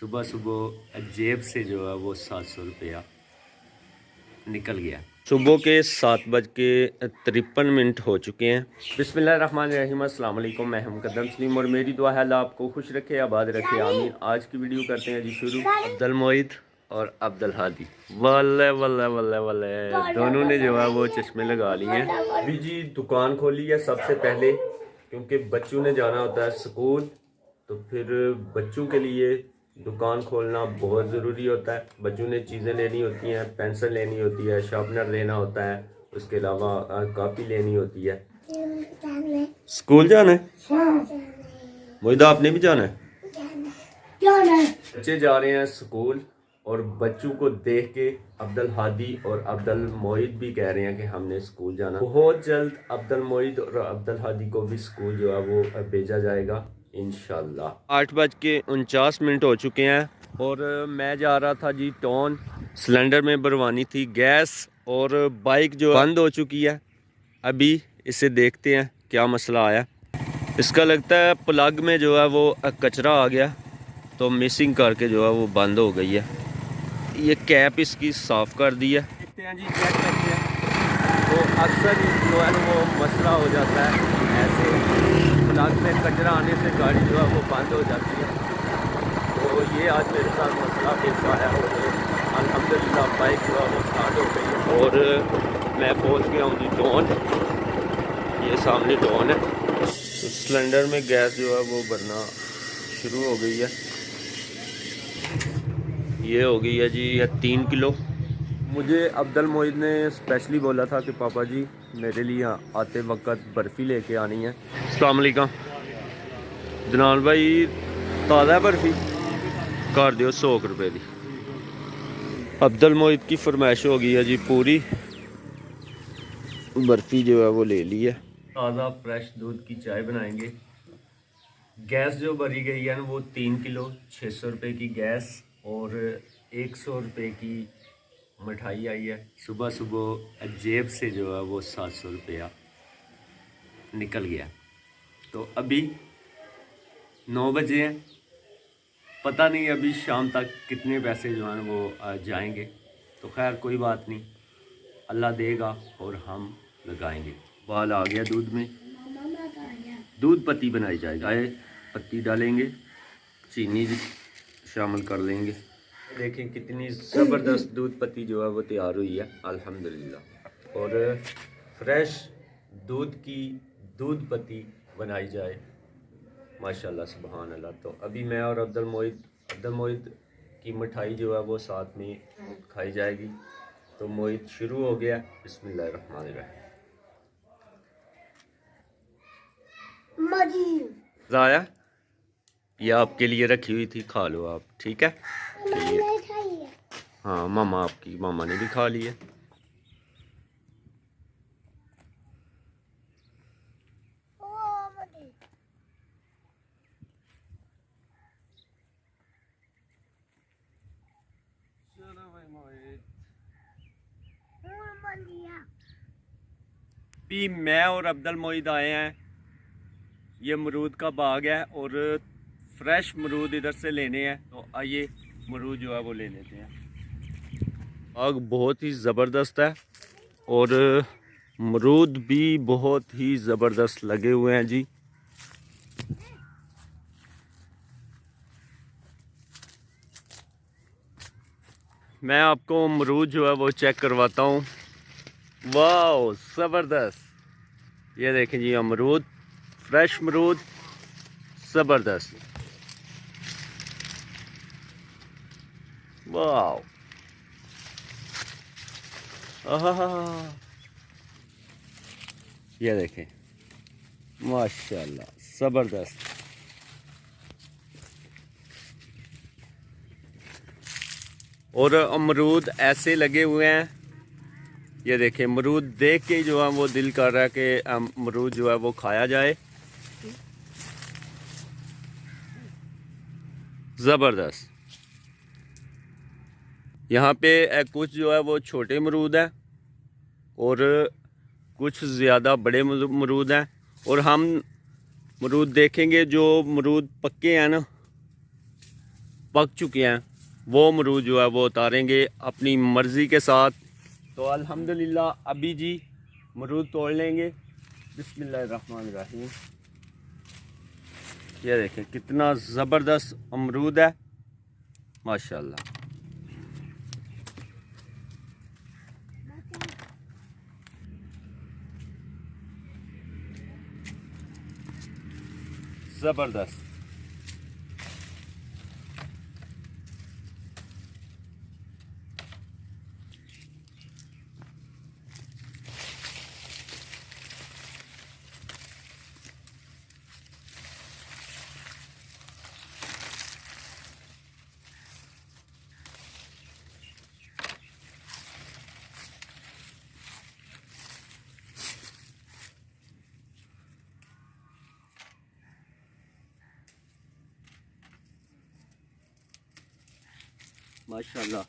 सुबह सुबह जेब से जो है वो 700 रुपया निकल गया। सुबह के 7:53 हो चुके हैं। बिस्मिल्लाहिर्रहमानिर्रहीम, अस्सलाम वालेकुम। मैं हम मुकद्दम सलीम और मेरी दुआ है अल्लाह आपको खुश रखे, आबाद रखे, आमीन। आज की वीडियो करते हैं जी शुरू। अब्दुल मोइद और अब्दुल हादी, वल्ले वल्ले वल्ले वल्ले, दोनों ने जो है वो चश्मे लगा लिए हैं। अभी जी दुकान खोली है सबसे पहले, क्योंकि बच्चों ने जाना होता है स्कूल, तो फिर बच्चों के लिए दुकान खोलना बहुत ज़रूरी होता है। बच्चों ने चीज़ें लेनी होती हैं, पेंसिल लेनी होती है, शार्पनर लेना होता है, उसके अलावा कॉपी लेनी होती है। स्कूल जाना है? मोहिदा आपने भी जाना है? बच्चे जा रहे हैं स्कूल और बच्चों को देख के अब्दुल हादी और अब्दुल मोइद भी कह रहे हैं कि हमने स्कूल जाना। बहुत जल्द अब्दुल मोइद और अब्दुल हादी को भी स्कूल जो है वो भेजा जाएगा इंशाल्लाह। 8:49 हो चुके हैं और मैं जा रहा था जी टाउन। सिलेंडर में भरवानी थी गैस और बाइक जो बंद हो चुकी है। अभी इसे देखते हैं क्या मसला आया। इसका लगता है प्लग में जो है वो कचरा आ गया, तो मिसिंग करके जो है वो बंद हो गई है। ये कैप इसकी साफ़ कर दी है। देखते हैं जी, चेक करते हैं। तो अक्सर जो है वो मसला हो जाता है, ऐसे प्लग में कचरा आने से गाड़ी जो है वो बंद हो जाती है। तो ये आज मेरे साथ मसला पेश आया और अल्हम्दुलिल्लाह बाइक जो है वो स्टार्ट हो गई है और मैं पहुंच गया हूँ जी टाउन। ये सामने टाउन है। तो सिलेंडर में गैस जो है वो भरना शुरू हो गई है। ये हो गई है जी ये 3 किलो। मुझे अब्दुल मोइद ने स्पेशली बोला था कि पापा जी मेरे लिए आते वक्त बर्फ़ी लेके आनी है। अस्सलाम वालेकुम जनाल भाई, ताज़ा बर्फ़ी कर दियो 100 रुपए की। अब्दुल मोइद की फरमाइश हो गई है जी पूरी, बर्फ़ी जो है वो ले ली है। ताज़ा फ्रेश दूध की चाय बनाएंगे। गैस जो भरी गई है ना वो 3 किलो 600 रुपये की गैस और 100 रुपये की मिठाई आई है। सुबह सुबह जेब से जो है वो 700 रुपया निकल गया। तो अभी 9 बजे हैं, पता नहीं अभी शाम तक कितने पैसे जो हैं वो जाएंगे। तो खैर कोई बात नहीं, अल्लाह देगा और हम लगाएंगे। बाल आ गया दूध में, दूध पत्ती बनाई जाएगी। आए पत्ती डालेंगे, चीनी शामिल कर लेंगे। देखें कितनी ज़बरदस्त दूध पत्ती जो है वो तैयार हुई है अल्हम्दुलिल्लाह। और फ्रेश दूध की दूध पत्ती बनाई जाए, माशाल्लाह सुभान अल्लाह। तो अभी मैं और अब्दुल मोइद की मिठाई जो है वो साथ में खाई जाएगी। तो मोइद शुरू हो गया। बिस्मिल्लाहिर्रहमानिर्रहीम। ज़ाया ये आपके लिए रखी हुई थी, खा लो आप, ठीक है? हाँ मामा ने भी खा ली है। भी मैं और अब्दुल मोइद आए हैं, ये अमरूद का बाग है और फ्रेश अमरूद इधर से लेने हैं। तो आइए अमरूद जो है वो ले लेते हैं। बाग बहुत ही ज़बरदस्त है और अमरूद भी बहुत ही ज़बरदस्त लगे हुए हैं जी। मैं आपको अमरूद जो है वो चेक करवाता हूँ। वाह ज़बरदस्त, ये देखें जी अमरूद, फ्रेश अमरूद, ज़बरदस्त। वाह ये देखें माशाल्लाह ज़बरदस्त। और अमरूद ऐसे लगे हुए हैं, ये देखें अमरूद देख के जो है वो दिल कर रहा है कि अमरूद जो है वो खाया जाए। ज़बरदस्त। यहाँ पे कुछ जो है वो छोटे अमरूद हैं और कुछ ज़्यादा बड़े अमरूद हैं। और हम अमरूद देखेंगे जो अमरूद पक्के हैं ना, पक चुके हैं वो अमरूद जो है वो उतारेंगे अपनी मर्ज़ी के साथ। तो अल्हम्दुलिल्लाह अभी जी अमरूद तोड़ लेंगे। बिस्मिल्लाहिर्रहमानिर्रहीम। ये देखें कितना ज़बरदस्त अमरूद है माशाल्लाह। ज़बरदस्त। माशाल्लाह।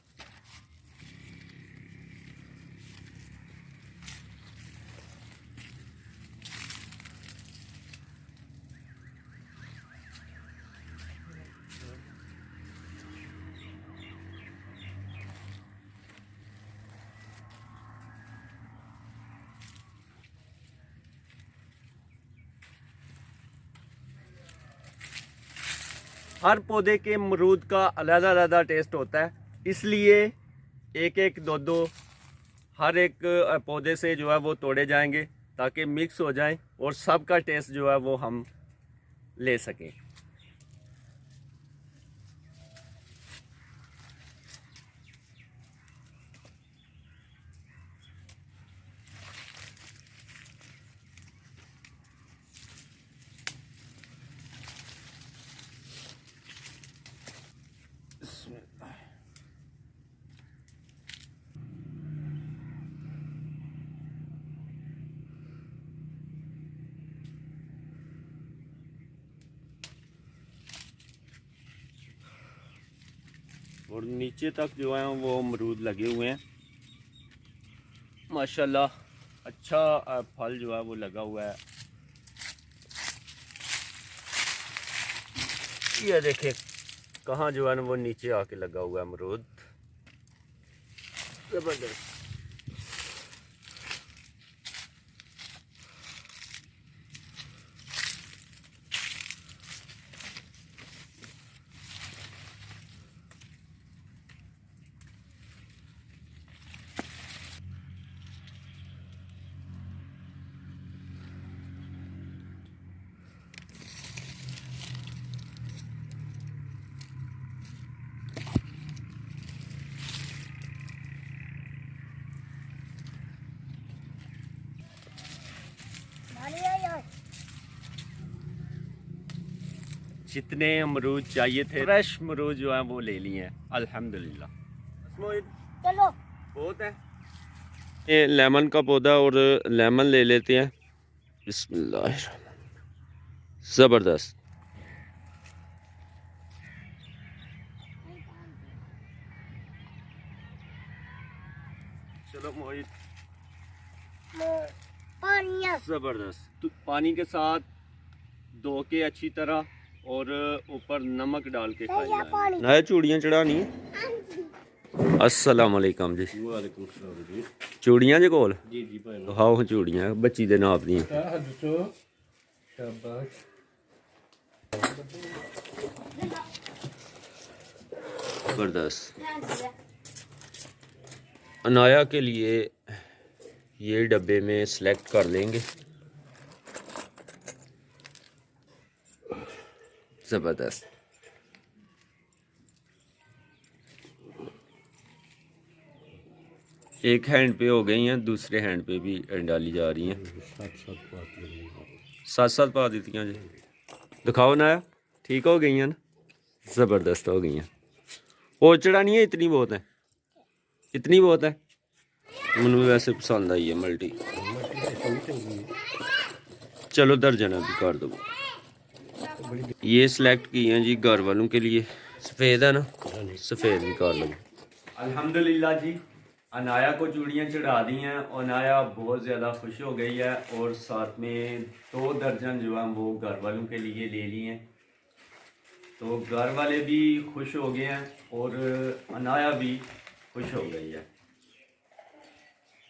हर पौधे के अमरूद का अलग अलग टेस्ट होता है, इसलिए एक एक दो दो हर एक पौधे से जो है वो तोड़े जाएंगे ताकि मिक्स हो जाएं और सबका टेस्ट जो है वो हम ले सकें। और नीचे तक जो है वो अमरूद लगे हुए हैं माशाल्लाह। अच्छा फल जो है वो लगा हुआ है। ये देखें कहाँ जो है ना वो नीचे आके लगा हुआ है अमरूद। जबरदस्त। जितने अमरूद चाहिए थे फ्रेश अमरूद जो है वो ले लिए हैं अल्हम्दुलिल्लाह। चलो बहुत है। ये लेमन का पौधा और लेमन ले लेते हैं। बिस्मिल्लाह। ज़बरदस्त। चलो मोहित ज़बरदस्त। तो पानी के साथ धो के अच्छी तरह और ऊपर नमक डाल के खाइए। नया चूड़ियाँ चढ़ानी। अस्सलाम वालेकुम जी। वालेकुम सलाम जी। चूड़ियाँ जे कोल जी जी भाई दिखाओ चूड़ियाँ बच्ची दे नाप दी। ज़बरदस्त। अनाया के लिए ये डब्बे में सेलेक्ट कर लेंगे। ज़बरदस्त। एक हैंड पे हो गई हैं, दूसरे हैंड पे भी डाली जा रही हैं। सात सात पा दी जी। दिखाओ ना, ठीक हो गई हैं ना। ज़बरदस्त हो गई हैं। और चढ़ानी है इतनी बहुत है, इतनी बहुत है। मुझे वैसे पसंद आई है मल्टी। चलो दर्जन अभी कर दो। ये सिलेक्ट की हैं जी घर वालों के लिए। सफ़ेद है ना, सफ़ेद भी कर लो। अल्हम्दुलिल्लाह जी अनाया को चूड़ियाँ चढ़ा दी हैं और अनाया बहुत ज़्यादा खुश हो गई है और साथ में 2 दर्जन जो है वो घर वालों के लिए ले ली हैं। तो घर वाले भी खुश हो गए हैं और अनाया भी खुश हो गई है।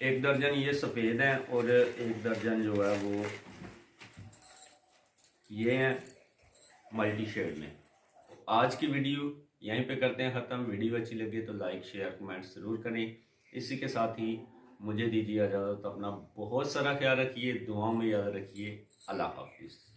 1 दर्जन ये सफ़ेद हैं और 1 दर्जन जो है वो ये हैं मल्टी शेड में। तो आज की वीडियो यहीं पे करते हैं ख़त्म। वीडियो अच्छी लगी तो लाइक शेयर कमेंट ज़रूर करें। इसी के साथ ही मुझे दीजिए इजाज़त। अपना बहुत सारा ख्याल रखिए, दुआओं में याद रखिए। अल्लाह हाफिज़।